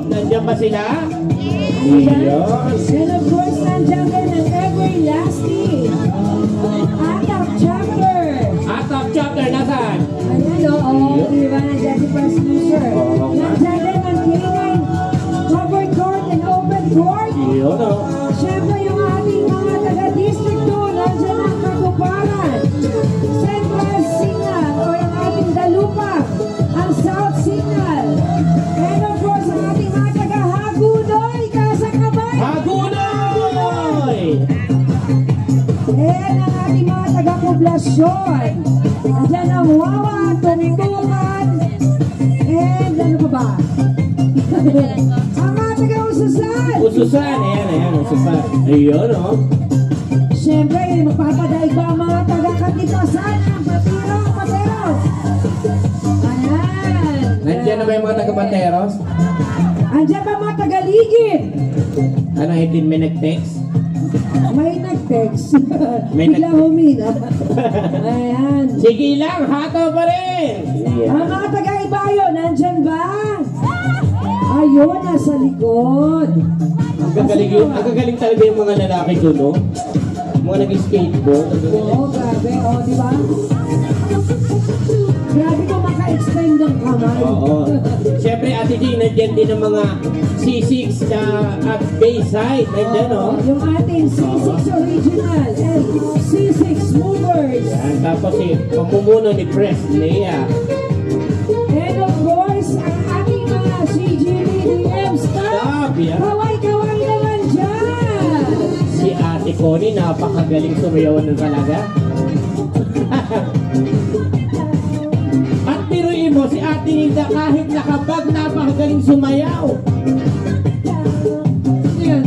Nandiyan ba sila? Ayan. And of course, nandiyan din ang everlasting Atap Chapter. Atap Chapter, nasaan? Ayan, oo. Diba, nandiyan si First Loser. Nandiyan din ang K9 Covered Court and Open Court. Yun, o. Siyempre, yung ating mga taga-district 2, nandiyan ang Kakuparan, Central Signal, o yung ating Dalupa, ang South Signal. And of course, ang ating mga taga-Hagunoy, Kasakabay. Hagunoy! And ang ating mga taga-poblasyon. Nandiyan ang Wawa, Tungtungan, and ano pa ba? Ang mga taga-Ususan. Ususan, ayan, ususan. Ayun, o. Siyempre, magpapadaig ba ang mga taga-Katitasan ng Pateros? Ayan. Nandiyan na ba yung mga taga-Pateros? Andiyan ba mga taga-Ligid? Ano, hindi may nag-text? May nag-text. May Bigla humina. Ayan. Sige lang, hato pa rin! Ang mga taga-Ibayo, nandyan ba? Ayun, nasa likod. Ang gagaling talaga yung mga lalaki ko, no? Mga nag-skateboard. Oo, grabe. O, di ba? Grabe ko maka-extend ng kamay. Oo. Siyempre, Ate G, nandiyan din ang mga C6 at Bayside. Nandiyan, no? Yung ating C6 Original and C6 Movers. Yan, tapos pamumuno ni Presley. And of course, ang ating mga CGBDM staff. Stop, yeah. Kaway-kaway naman dyan. Si Ate Connie, napakagaling sumayaw na talaga. At biruin mo, si Ate Nida kahit nakabag, napakagaling sumayaw. Siyan.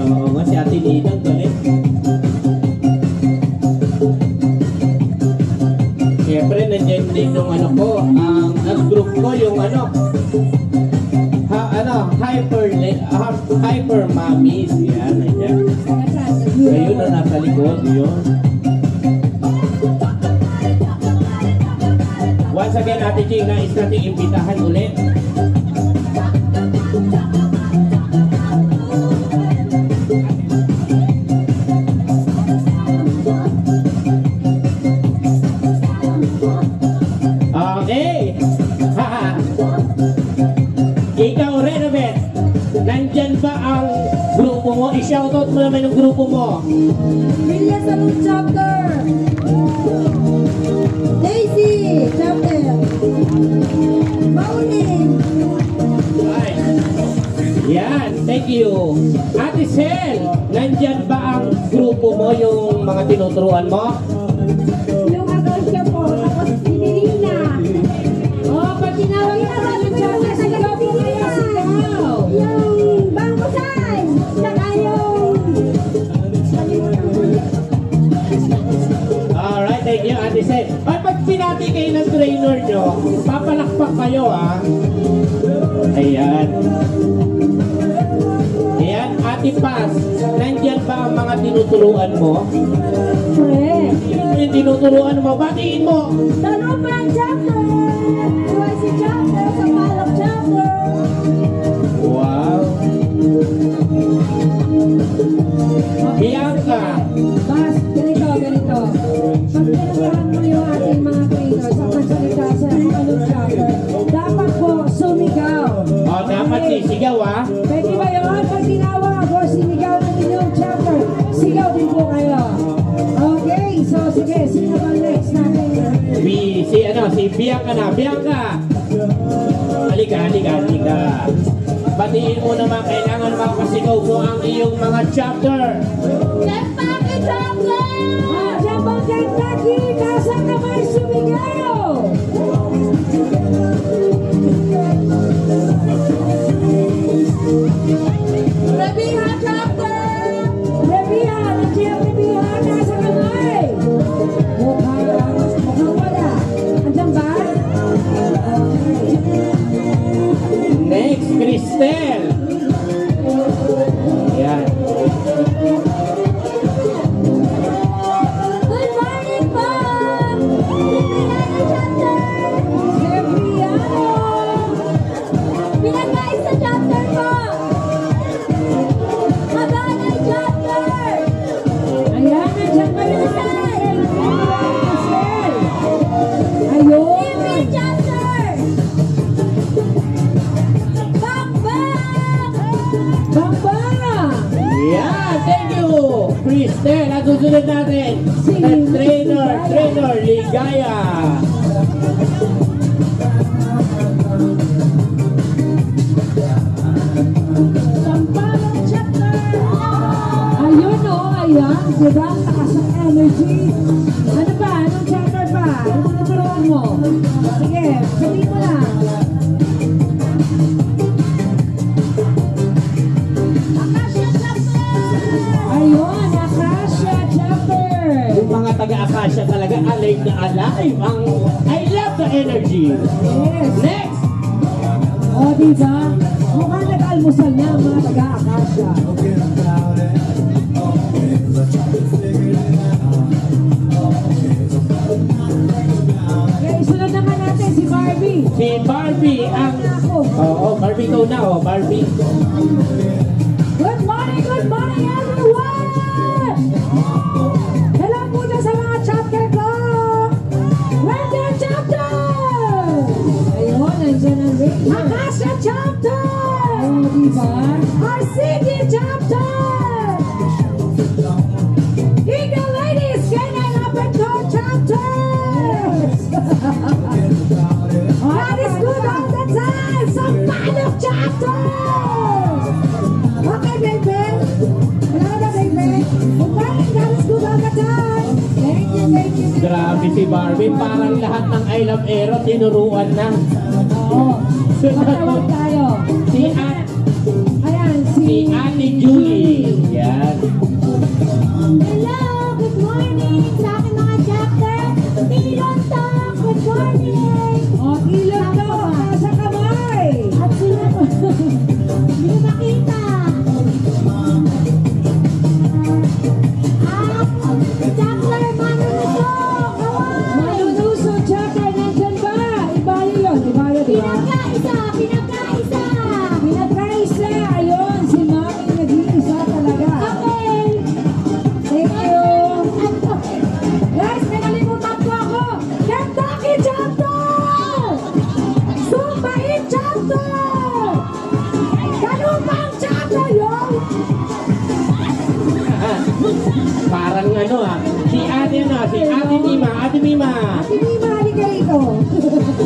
Oo nga, si Ate Nida, ang galing. Siyempre, nandiyan din yung ano ko, ang group ko, yung Hyper Mommies. Yan, nandiyan. Ayun na nasa likod, yun. Once again, Ate Ching, nais nating imbitahan ulit. Okay! Ikaw, Renobet, nandyan ba ang grupo mo? I-shoutout mo naman yung grupo mo. Villa Salud Chapter. Daisy Chapter. Mauling. Ay. Yan, thank you. Ate Sel, nandyan ba ang grupo mo, yung mga tinuturuan mo? Yung agosya po, tapos sinirina. Pag tinawag na Salud Chapter, sigaw po kayo, sigaw. Yung bangkusan, saka yung... Alright, thank you, Ate Sel. Ay, pag pinati kayo ng trainer nyo, papalakpak kayo, ha? Ayan. Ayan, Ate Paz, nandyan ba ang mga tinuturuan mo? Correct. Yung tinuturuan mo, batiin mo. Tanupang Chapter, UIC Chapter, Sampaloc Chapter. Wow. Bianca. Bas, ganito. Pag tinutahan mo yung ating mga trainers at magsalita sa Sampaloc Chapter, dapat po sumigaw. O, dapat sisigaw, ha? Pwede ba yun? Pag tinawag o sinigaw ng inyong chapter, sigaw din po kayo. Okay, so sige, sino ba next natin? Si Bianca na. Bianca! Halika. Batiin mo naman, kailangan makasigaw mo ang iyong mga chapter. Kentucky Chapter! Diyan ba Kentucky? Nasa kamay sumigaw! Rebiha Chapter! Rebiha! Nandiyan Rebiha! Nasa kamay! Mukhang wala. Andiyan ba? Next, Cristel. Yan. Good morning po! Rebiha Chapter! Rebiano! Pinagkaya sa chapter ko! Abanay chapter! Ayan, nandiyan pa rin si Marcel. Ayun. Living chapter! Bakbak! Bambang. Yeah, thank you, Cristel. At susunod natin, Si Trainer Ligaya. Sampalok chapter. Ayun o, ayan. Diba? Ang takas ng energy. Ano ba? Anong chapter pa? Ano tinuturuan mo? Sige, sabihin mo lang. Akasha chapter! Ayun, Akasha chapter. Yung mga taga-Akasha talaga, alive na alive. I love the energy. Yes. Next! O, diba? Mukhang nag-almusal na ang mga taga-Akasha. Okay, sunod naman natin si Barbie. Si Barbie ang... Ako. Oo, Barbie ikaw na, oh, Barbie. Good morning everyone! Hello po dyan sa mga chapter ko! Where's their chapter? Ayun, nandiyan ang radio. Akasha chapter! Oh, diba? RCD chapter! Eagle Ladies, Canaan Upper Core chapter! God is good all the time! Sampalok chapter! Okay, baby. Hello na, baby. Good morning, God is good all the time. Thank you, thank you. Grabe si Barbie, parang lahat ng I Love Aero tinuruan na. Oo. Magtawag tayo. Si At, Ayan, si Ate Julie. Yan. Hello! Good morning sa aking mga chapter! Tilon Talk! Good morning! O, ilog daw sa kamay. At sila po. Hindi ko makita. Chapter Manunuso! Kawai! Manunuso chapter, nandyan ba? Ibayo yun, ibayo, diba? Pinagkaisa! Pinagkaisa! Pinagkaisa, ayun, si Mami nag-iisa talaga. Okay! Thank you. Guys, may nalimutan ko ako! Kentucky chapter! Sumbain chapter! Kalupang chapter yun! Parang ano si Ate si Ate Mima, Ate Mima. Ate Mima, halika rito.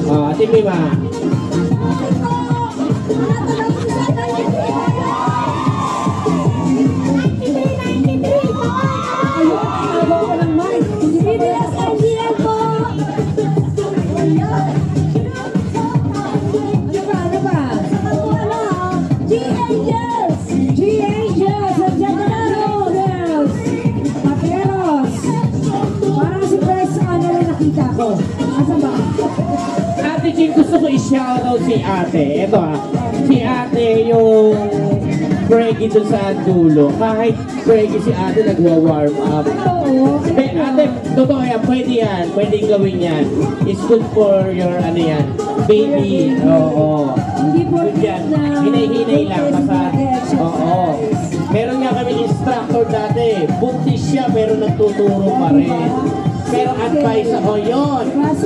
Oh, Ate Mima. Ayun, tinabaw ko ng mic. BBS NGL po! Ano ba? G-Angels! G-Angels, nandiyan na na girls. Pateros. Parang si Pres, ano rin nakita ko. Asan ba? Ate Jing, gusto ko i-shoutout si Ate. Ito si Ate yung Preggy doon sa dulo. Kahit Preggy si Ate nagwa-warm up. Oo. Ate, totoo yan, pwede yan. Pwede gawin yan. It's good for your, ano yan, baby. Oo. Hindi po Good yan. Hinay-hinay lang. Oo. Meron nga kami instructor dati. Buntis siya pero nagtuturo pa rin. Pero advice ako yun.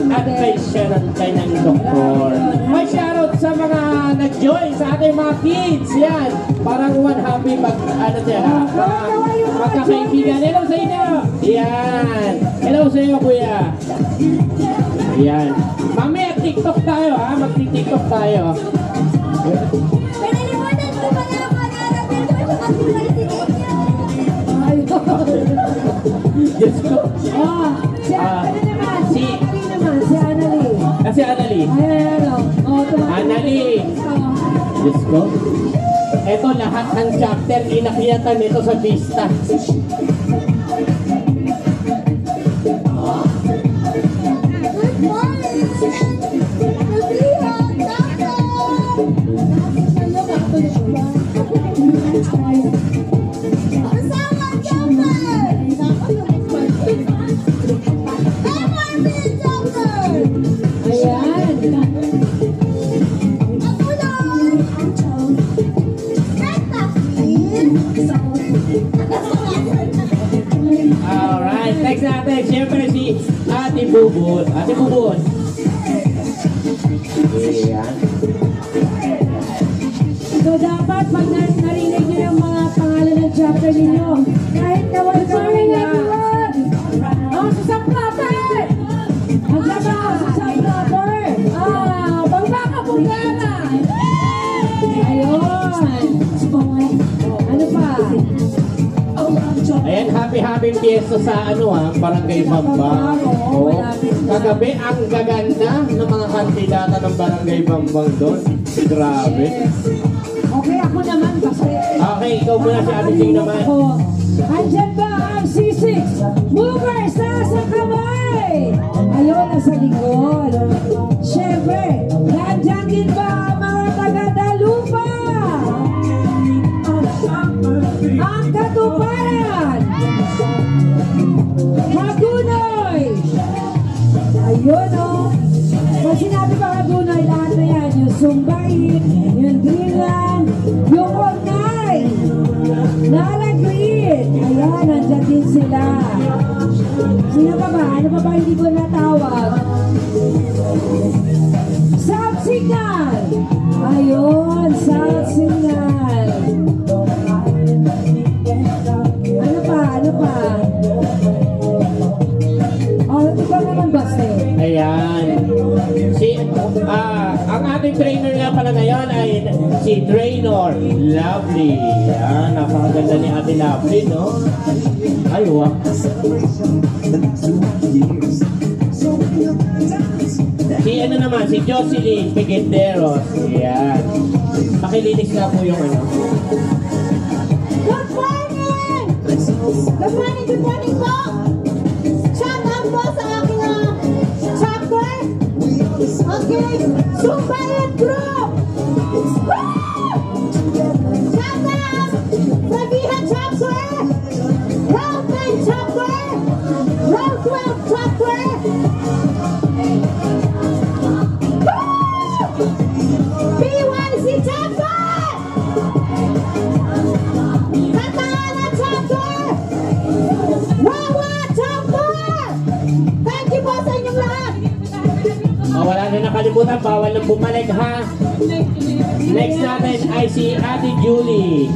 Advice siya ng kanyang doktor. May shoutout sa mga nag-join sa ating mga kids. Yan. Parang one happy ano siya. Magkakaibigan. Hello sa inyo. Yan. Hello sa iyo, kuya. Yan. Mamaya TikTok tayo ha. Magti-TikTok tayo. May nalimutan ko pala ang pangarap nito at saka si Martin Diyos ko. Ah, si ano naman? Si Si- Annalie naman, si Annalie. Kasi Annalie. Ayan, oh, tumakas. Annalie. Diyos ko. Ito lahat ng chapter inakyatan nito sa pista. Good morning! Lucia! Kasama Jumper! MRB Jumper! Ayan. Ako lang! Bubun. Ate Bubun. Ayan. So dapat pag narinig nyo yung mga pangalan ng chapter ninyo, kahit nawal ka nila. Oh, Susang Proper! Ang ganda ko, Susang Proper! Bangbaka Bungara! Ayun! Ano pa? Ayan, happy fiesta sa Barangay Bambang. Oh, kagabi ang gaganda ng mga kandidata ng Barangay Bambang doon. Grabe. Okay, ako naman kasi. Okay, ikaw muna si Ate Jing naman. Andyan ba ang C6? Mover sa kamay! Ayun, nasa likod. Siyempre, nandyan din ba ang mga taga-Dalupa? Ang Katuparan! Hagunoy! Ayun o. Pag sinabi pa Hagunoy, lahat na yan. Yung Sumbayin, yung Greenland, yung Ornay, Nalagrit. Ayan, nandyan din sila. Sino pa ba? Ano pa ba hindi ko natawag? South Signal! Ayun, South Signal. Ano pa? Ano pa? Oh, ikaw naman basta eh. Ayan. Ang ating trainer nga pala ngayon ay si Trainer Lovely. Ayan, napakaganda ni Ate Lovely, no? Ay, wow. Si naman, si Jocelyn Piquenteros. Ayan. Pakilinis na po yung Good morning! Good morning, good morning po! Shout out po sa aking chapter! Okay, Sumbayan Group! Woo! Shout out! Sabihan Chapter! Round 10 Chapter! Round 12 Chapter! Woo! PYC Chapter! Katana Chapter! Wawa Chapter! Thank you po sa inyong lahat! wala na nakalimutan, bawal nang bumalik ha. Next natin ay si Ate Julie.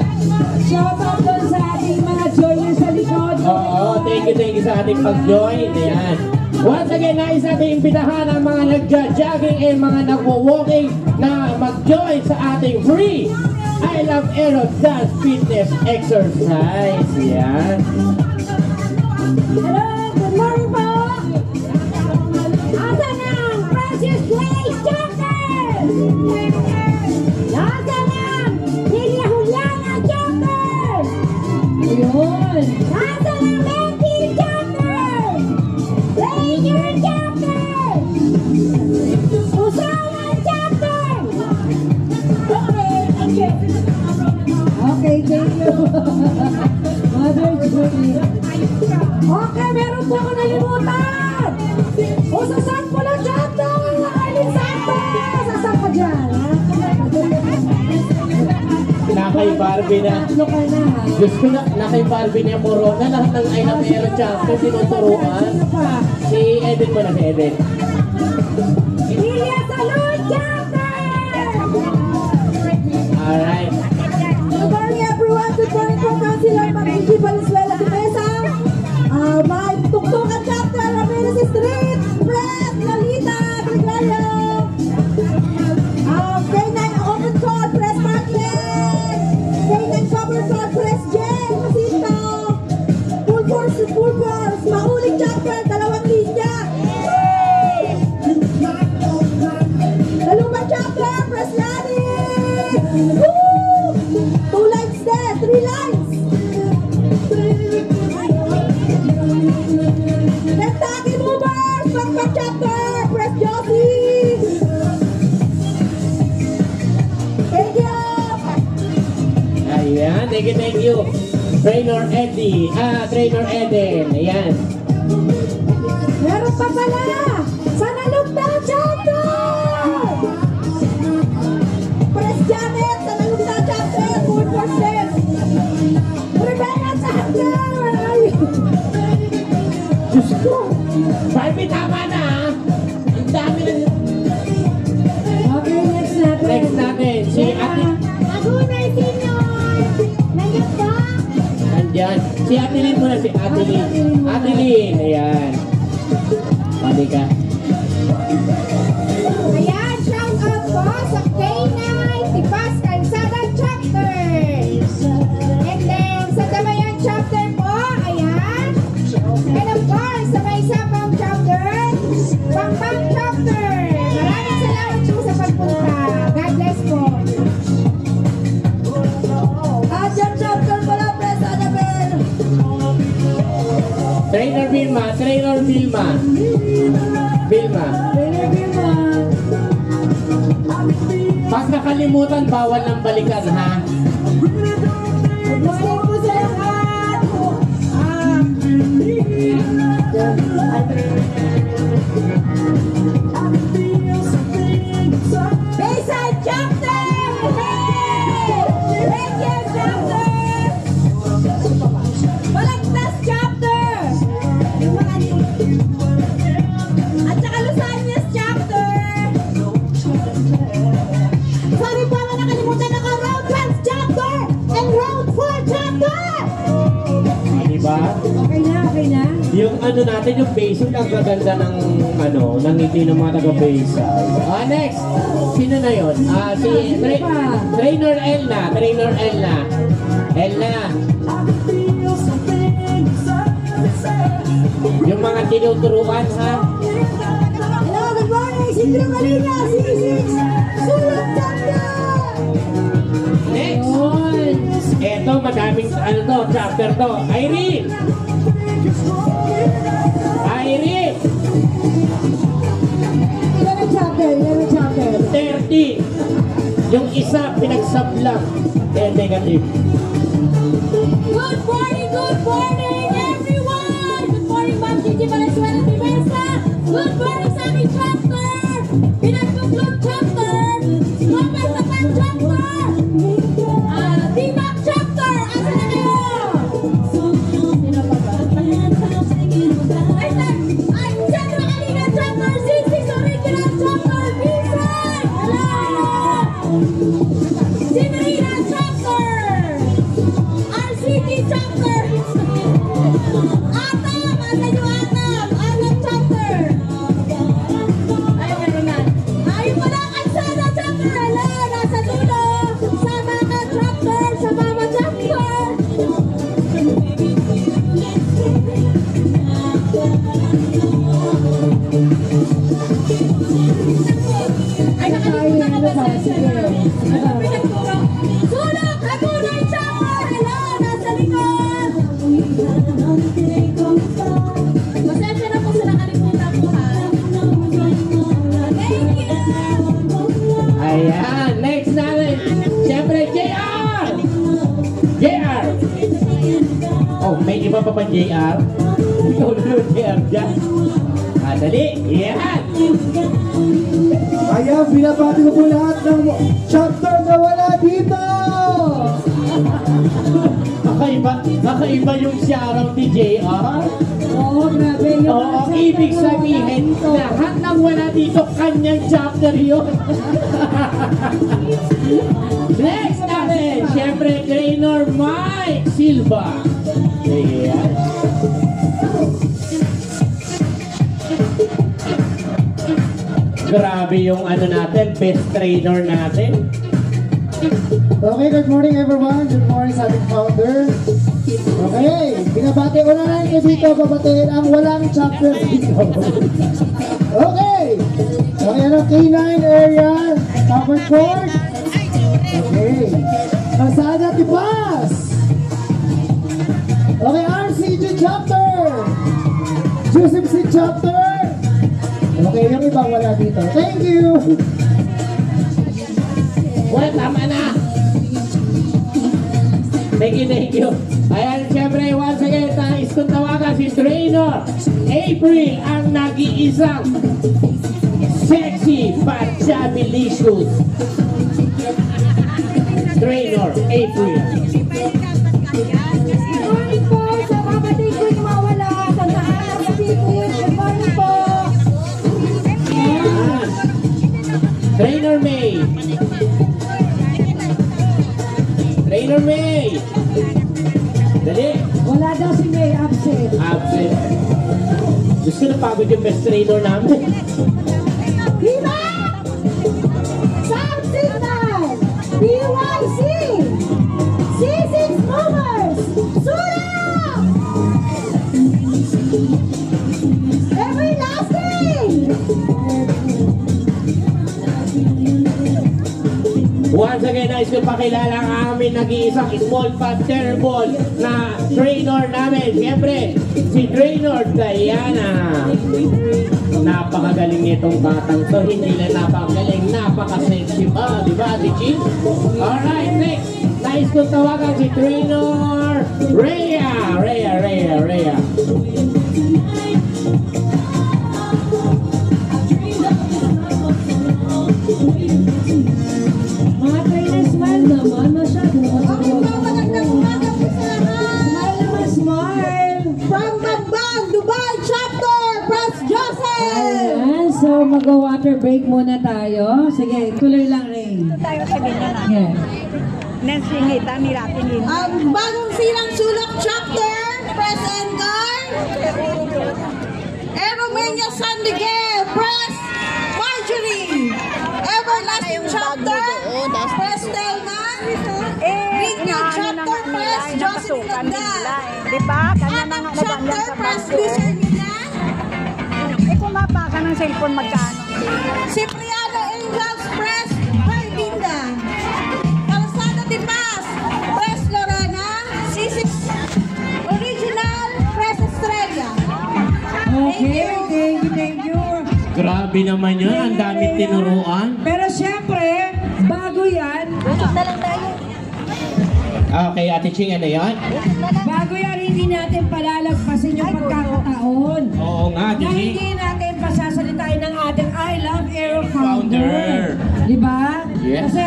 Shout out doon sa ating mga joiners sa likod. Oo, thank you sa ating pag-join. Ayan. Once again, nais natin imbitahan ang mga nagja-jogging and mga nagwo-walking na mag-join sa ating free I Love Aero Dance Fitness Exercise. Ayan. Hello, good morning po! Asa na ang Precious Grace Chapter? Asa na ang Lilia Juliana Chapter? Ayun. Asa na ang Becky Chapter? Ranger Chapter? Usama Chapter? Okay, thank you. Mother Julie. Okay, meron po ako nalimutan. O, sasan po lang chapter. Alin Santo. Sasan ka dyan, ha? Nakay Barbie na. Tatlo ka na, ha? Diyos ko na, nakay Barbie niya Corona. Lahat ng I Love Aero Chapter tinuturuan. Sino pa? Si Eden mo na, si Eden. Lilia Salud Chapter! Alright. Good morning, everyone. Good morning po, Councilor Pag-Iji Valenzuela de Mesa. May tuktukan chapter, Ramirez Street, Fred, Lalita, Gregorio. K9 open call, Press Market. K9 cover call, Press Jen, Masito. Full force, Mahuling chapter, 2 linya. Daluma chapter, Press Lani. Woo! 2 lines there, 3 lines. Kentucky Movers, Pagpag chapter, Press Josie. Thank you. Ayan, thank you. Trainer Eddie, Trainer Eden. Ayan. Meron pa pala. Sa Nalugda chapter. Press Janet, sa Nalugda chapter, full force. Rebecca chapter. Ay. Diyos ko. Barbie, tama na. Si Ate Lynn muna, si Ate Lynn. Ate Lynn, ayan. Pali ka. Ayan, shout out po sa K9 Tipas Calzada Chapter. And then, sa Damayan Chapter po, ayan. And of course, sa may Sapang Chapter, Pampang Chapter. Maraming salamat po sa pagpunta. God bless po. At yung chapter pala, Pres Annabel. Trainer Vilma, Trainer Vilma. Vilma. Pag nakalimutan, bawal ng balikan, ha? Good morning po sa lahat. Bayside Chapter! Hey! Reggae Chapter! Balagtas Chapter! Yung mga at saka Lusanias Chapter! Sorry po, mga nakalimutan ako, Road 12 Chapter! And Road 4 Chapter! Diba? Okay na, okay na. Yung ano natin, yung basic, ang gaganda ng ano, ng ngiti ng mga taga-Bayside. Next! Sino na yun? Trainer Elna. Trainer Elna. Elna. Yung mga tinuturuan, ha? Hello, good morning! Sindro Kalina, C6! Sulat Chapter! Next! Eto, madaming, ano to, chapter to. Irene! Irene! 11 chapter, 11 chapter. 30. Yung isa, pinagsablang. Negative. Good morning, everyone! Good morning, Ma'am Gigi Valenzuela Diversa! Good morning sa aking chapter! Pinagtuklog chapter! Mabay sa pan chapter! Dimak chapter! Asa na kayo? Sino pa ba? Ay, Sandra Kalina chapter! C6 Original chapter! B-side! Hello! Simerina chapter! RCT chapter! Atam! Asa nyo Atam? Atam chapter! Ay, meron na. Ayun pala, Kalsada chapter! Hello! Nasa dulo! Sama ka chapter! Sa mama chapter! Ay, nakalimutan ko ba sa pinagturo? Sulok! Hagunay chapter! Hello! Nasa likod! Pasensya na po sa nakalimutan ko, ha? Thank you! Ayan, next natin. Siyempre, JR! JR! Oh, may iba pa ba JR? Ikaw na naman JR dyan. Dali. Yan! Ayan, binabati ko po lahat ng chapter na wala dito! Kakaiba yung shoutout ni JR. Oo, grabe. Oo, ibig sabihin, lahat ng wala dito, kanyang chapter yun. Next natin, syempre, Trainer Mike Silva. Ayan. Grabe yung ano natin, best trainer natin. Okay, good morning everyone. Good morning sa ating founder. Okay, binabati ko na lang kayo dito, babatiin ang walang chapter dito. Okay, okay, ano, K9 area, covered court. Okay, Calzada Tipas. Okay, RCG chapter. Joseph C chapter. Okay, yung ibang wala dito. Thank you. Well, tama na. Thank you. Ayan, syempre, once again, nais kong tawagan si Trainer April, ang nag-iisang sexy but chubby-licious Trainer April. Good morning po sa kapatid ko yung mawala sa taas ng Pikuit. Good morning po. Ayan. Trainer May. Trainer May. Dali. Wala daw si May absent. Absent. Gusto na pagod yung best trainer namin. Viva! South Signal! BYC! C6 Movers! Sura! Everlasting! Once again, nais ko pakilala ang aming nag-iisang small but terrible na trainer namin. Siyempre, si Trainer Diana. Napakagaling nitong batang to. Hindi lang napakagaling, napaka-sexy pa. Diba, Tichi? Alright, next. Nais ko tawagan si Trainer Rhea. Rhea. Mga trainer, smile naman. Masyado. Magandang umaga po sa lahat! Smile naman, smile. From Bambang, Dubai Chapter, Pras Joseph! Ayan, so mag-water break muna tayo. Sige, tuloy lang, Ray. Tayo sabihin na lang. Yeah. Nansingita, niratin din. Ang bagong silang sulok chapter, Press and Guard. Aeromania San Miguel, Press Marjorie. Everlasting chapter, Press Telman. Rigna chapter, Press Jocelyn Nagdal. Di ba? Kanya na Atang nga chapter, nagandyan sa Press bangko. Lucer Milan. Eh kung mapaka ng cellphone, magkano? Cipriano Angels, Press Ferdinda. Calzada de Paz, Press Lorena. C6 Original, Press Estrella. Okay, thank you. Grabe naman yun. Ang dami tinuruan. Pero syempre, bago yan, Usap na lang tayo. Okay, Ate Ching, ano yan? hindi natin palalagpasin yung pagkakataon. Oo nga, Na Dini. hindi natin pasasalitain ng ating I Love Aero Founder. Founder. Diba? Yes. Kasi,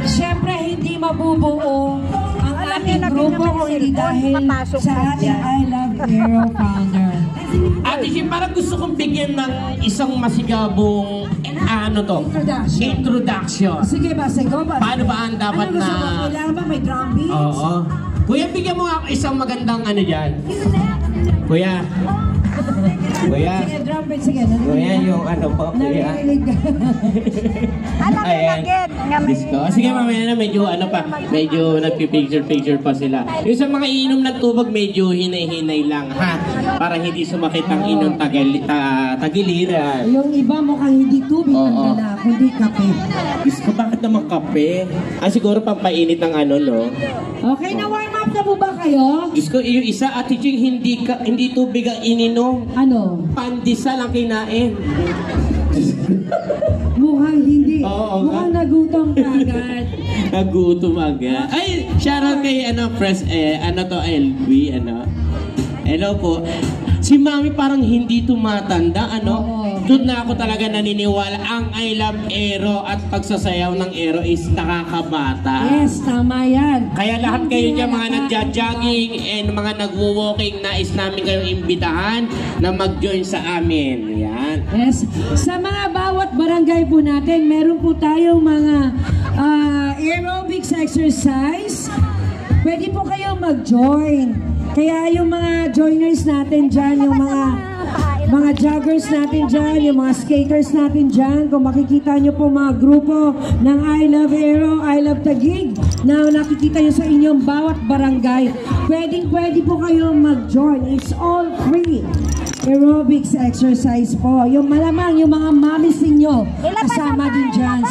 syempre, hindi mabubuo ang ating grupo kung hindi dahil sa ating I Love Aero Founder. Ate Ching, parang gusto kong bigyan ng isang masigabong, introduction. Sige ba, go ba? Paano ba ang dapat ano gusto na- mo? Kailangan ba may drum beats? Oo. Kuya, bigyan mo ako isang magandang ano dyan. Kuya. Kuya. Sige, drum beats, sige. Kuya, yung ano po, kuya. Narinig ka. Alam mo Ayan. agad. Nga may... Disco. Sige, mamaya na medyo ano pa, medyo nagpipicture-picture pa sila. Yung sa mga inom ng tubig, medyo hinay-hinay lang, ha? Para hindi sumakit ang inom tagiliran. Yung iba mukhang hindi tubig ang Oo. dala, kundi kape. Disco, bakit naman kape? Siguro pampainit ng ano, no? Okay, na warm up na po ba kayo? Disco, yung isa, Ate Ching, hindi tubig ang ininom. Ano? Pandesal ang kinain. Mukhang hindi. Oo, Mukhang nagutom ka agad. Nagutom agad. Ay, shoutout kay LB, Hello po. Si Mami parang hindi tumatanda, Oo. Doon na ako talaga naniniwala. Ang I Love Aero at pagsasayaw ng Aero is nakakabata. Yes, tama yan. Kaya lahat kayo dyan, mga nagja-jogging and mga nagwo-walking, nais namin kayong imbitahan na mag-join sa amin. Yan. Yes. Sa mga bawat barangay po natin, meron po tayong mga aerobics exercise. Pwede po kayong mag-join. Kaya yung mga joiners natin dyan, yung mga joggers natin dyan, yung mga skaters natin dyan, kung makikita nyo po mga grupo ng I Love Aero, I Love Taguig, na nakikita nyo sa inyong bawat barangay, pwede po kayong mag-join. It's all free. Aerobics exercise po. Yung malamang, yung mga mamis ninyo, kasama din dyan.